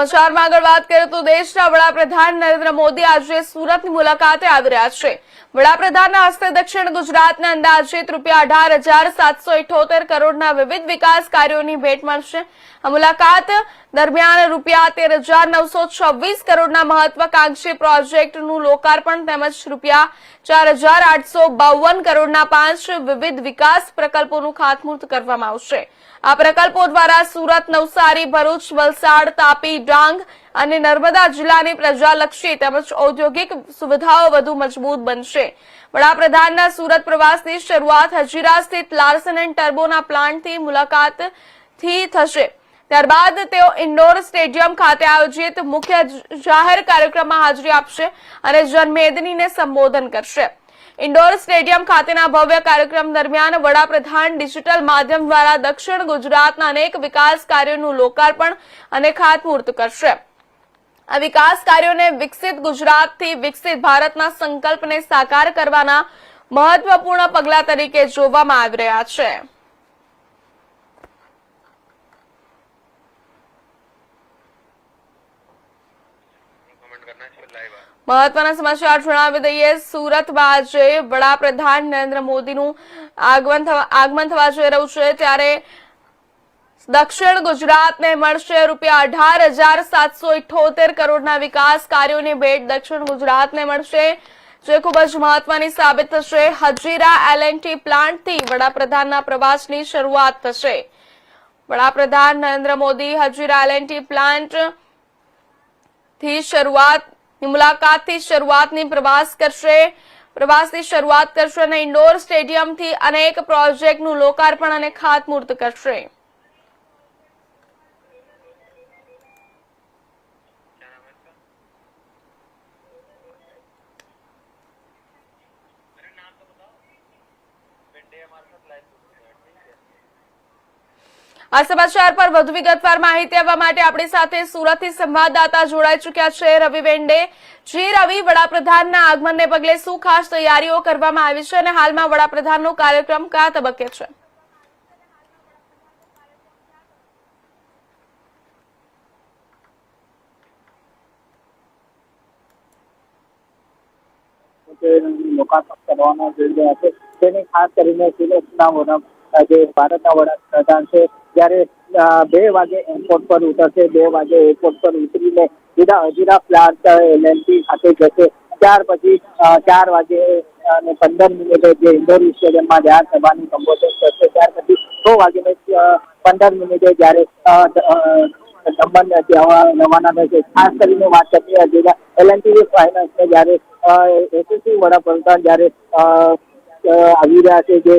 સમાચારમાં આગળ વાત કરીએ તો દેશના વડાપ્રધાન નરેન્દ્ર મોદી આજે સુરતની મુલાકાતે આવી રહ્યા છે। વડાપ્રધાનના હસ્તે દક્ષિણ ગુજરાતના અંદાજિત ₹18,778 કરોડના વિવિધ વિકાસ કાર્યોની ભેટ મળશે। આ મુલાકાત દરમિયાન ₹13,926 કરોડના મહત્વાકાંક્ષી પ્રોજેક્ટનું લોકાર્પણ તેમજ ₹4,852 કરોડના 5 વિવિધ વિકાસ પ્રકલ્પોનું ખાતમુહૂર્ત કરવામાં આવશે। આ પ્રકલ્પો દ્વારા સુરત, નવસારી, ભરૂચ, વલસાડ, તાપી, ડાંગ અને નર્મદા જિલ્લાની પ્રજાલક્ષી તેમજ ઔદ્યોગિક સુવિધાઓ વધુ મજબૂત બનશે। વડાપ્રધાનના સુરત પ્રવાસની શરૂઆત હજીરા સ્થિત લાર્સન એન્ડ ટર્બોના પ્લાન્ટથી મુલાકાતથી થશે। ત્યારબાદ તેઓ ઇન્ડોર સ્ટેડિયમ ખાતે આયોજિત મુખ્ય જાહેર કાર્યક્રમમાં હાજરી આપશે અને જનમેદનીને સંબોધન કરશે। ઇન્ડોર સ્ટેડિયમ ખાતેના ભવ્ય કાર્યક્રમ દરમિયાન વડાપ્રધાન ડિજિટલ માધ્યમ દ્વારા દક્ષિણ ગુજરાતના અનેક વિકાસ કાર્યોનું લોકાર્પણ અને ખાતમુહૂર્ત કરશે। આ વિકાસ કાર્યોને વિકસિત ગુજરાતથી વિકસિત ભારતના સંકલ્પને સાકાર કરવાના મહત્વપૂર્ણ પગલા તરીકે જોવામાં આવી રહ્યા છે। મહત્વના સમાચાર જણાવી દઈએ, સુરતમાં આજે વડાપ્રધાન નરેન્દ્ર મોદીનું આગમન થવા જઈ રહ્યું છે, ત્યારે દક્ષિણ ગુજરાતને મળશે ₹18,778 કરોડના વિકાસ કાર્યોની ભેટ દક્ષિણ ગુજરાતને મળશે, જે ખૂબ જ મહત્વની સાબિત થશે। હજીરા L&T પ્લાન્ટથી વડાપ્રધાનના પ્રવાસની શરૂઆત થશે। વડાપ્રધાન નરેન્દ્ર મોદી હજીરા L&T પ્લાન્ટ મુલાકાતથી શરૂઆતની પ્રવાસની શરૂઆત કરશે અને ઇન્ડોર સ્ટેડિયમથી અનેક પ્રોજેક્ટનું લોકાર્પણ અને ખાતમુહૂર્ત કરશે। આ સમાચાર પર વધુ વિગતવાર માહિતી આપવા માટે આપણી સાથે સુરતથી સંવાદદાતા જોડાઈ ચૂક્યા છે રવિ વેંડે। જી રવિ, વડાપ્રધાનના આગમનને પગલે શું ખાસ તૈયારીઓ કરવામાં આવી છે અને હાલમાં વડાપ્રધાનનો કાર્યક્રમ કયા તબક્કે છે? લોકાર્પણ કરવાનો છે તેની ખાસ કરીને સુરતના જે ભારતના વડાપ્રધાન છે જ્યારે 2 વાગે એરપોર્ટ પર ઉતરશે। 2 વાગે એરપોર્ટ પર ઉતરીને સીધા હજીરા પ્લાન્ટ L&T ખાતે જશે। ત્યાર પછી 4 વાગે અને 15 જે ઇન્ડોર સ્ટેડિયમમાં જાહેર સભાનું સંબોધન કરશે। ત્યાર પછી 6 વાગે 15 જ્યારે દમણ રવાના થશે। ખાસ કરીને વાત કરીએ હજીરા L&T ફાઇનાન્સને જ્યારે એસએસસી વડાપ્રધાન જ્યારે આવી રહ્યા છે, જે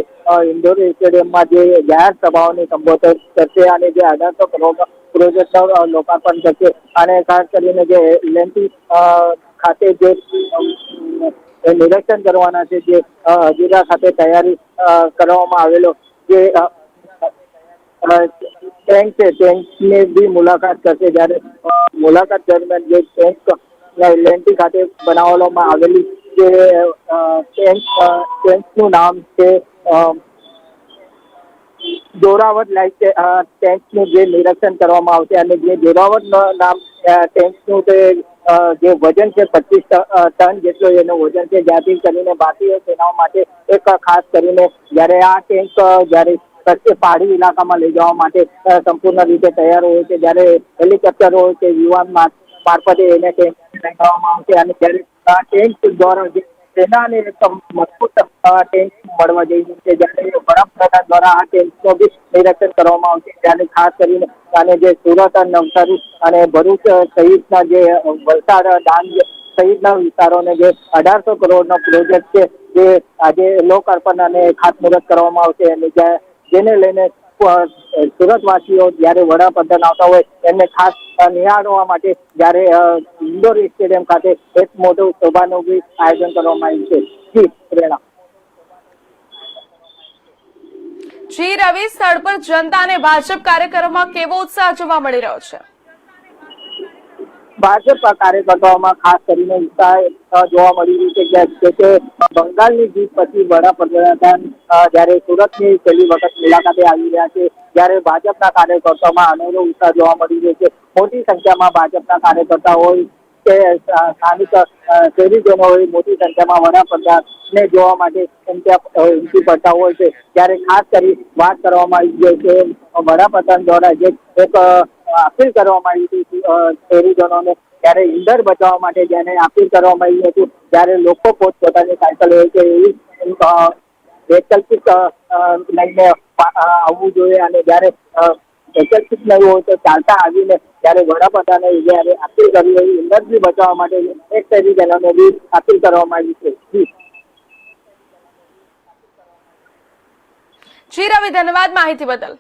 ઇન્ડોર સ્ટેડિયમમાં જે જાહેર સભાઓને સંબોધન કરશે અને જે 1800 કરોડ પ્રોજેક્ટનું લોકાર્પણ કરશે અને ખાસ કરીને જે L&T ખાતે જે નિરીક્ષણ કરવાના છે, જે હજીરા ખાતે તૈયારી કરવામાં આવેલો જે ટેન્ક છે ટેન્કની બી મુલાકાત કરશે। જ્યારે મુલાકાત દરમિયાન જે ટેન્ક L&T ખાતે બનાવવામાં આવેલી જે ટેન્કનું નામ છે જોરાવર લાઇટ ટેન્કનું જે નિરીક્ષણ કરવામાં આવશે અને જે જોરાવર નામ ટેન્કનું જે વજન છે 25 ટન જેટલો એનું વજન છે, જ્યાંથી કરીને ભારતીય સેનાઓ માટે એક ખાસ કરીને જ્યારે આ ટેન્ક જ્યારે પહાડી ઇલાકામાં લઈ જવા માટે સંપૂર્ણ રીતે તૈયાર હોય છે, જ્યારે હેલિકોપ્ટર હોય કે વિમાન મારફતે એને ટેન્ક લઈ જવામાં આવશે અને જ્યારે આ ટેન્ક દ્વારા જે સેનાને એક મજબૂત ટેન્ક મળવા જઈ રહ્યું છે, જ્યારે વડાપ્રધાન દ્વારા આ ટેન્કનું બી નિરીક્ષણ કરવામાં આવશે। ત્યારે ખાસ કરીને અને જે સુરત, નવસારી અને ભરૂચ સહિતના જે વલસાડ, ડાંગ સહિતના વિસ્તારોને જે 1800 કરોડનો પ્રોજેક્ટ છે, જે આજે લોકાર્પણ અને ખાતમુહૂર્ત કરવામાં આવશે અને જેને લઈને સુરતવાસીઓ જ્યારે વડાપ્રધાન આવતા હોય એમને ખાસ નિહાળવા માટે જ્યારે ઇન્ડોર સ્ટેડિયમ ખાતે એક મોટું સભાનું બી આયોજન કરવામાં આવ્યું છે। પ્રેરણા। જી રવિ, સ્થળ પર જનતા અને ભાજપ કાર્યકરોમાં કેવો ઉત્સાહ જોવા મળી રહ્યો છે? ભાજપ કાર્યકર્તાઓમાં ખાસ કરીને ઉત્સાહ જોવા મળી રહ્યું છે કે બંગાળની જીત પછી વડાપ્રધાન જ્યારે સુરતની પહેલી વખત મુલાકાતે આવી રહ્યા છે, જ્યારે ભાજપના કાર્યકર્તાઓમાં અનેરો ઉત્સાહ જોવા મળી રહ્યો છે. મોટી સંખ્યામાં ભાજપના કાર્યકર્તાઓ કે સ્થાનિક શહેરીજનો મોટી સંખ્યામાં વડાપ્રધાનને જોવા માટે ઉમટી પડતા હોય છે. ત્યારે ખાસ કરી વાત કરવામાં આવી છે કે વડાપ્રધાન દ્વારા જે એક અપીલ કરવામાં આવી હતી શહેરીજનોને, ત્યારે ઈંધણ બચાવવા માટે જેને અપીલ કરવામાં આવી હતી, ત્યારે લોકો પોતપોતાની સાયકલ હોય છે એવી વૈકલ્પિક લઈને આવવું જોઈએ, અને જયારે વૈકલ્પિક નહીં હોય તો ચાલતા આવીને ત્યારે વડાપ્રધાને જયારે અપીલ કરી હોય ઈંધણથી બચાવવા માટે એક શહેરીજનોને બી અપીલ કરવામાં આવી છે. જી રવિ, ધન્યવાદ માહિતી બદલ.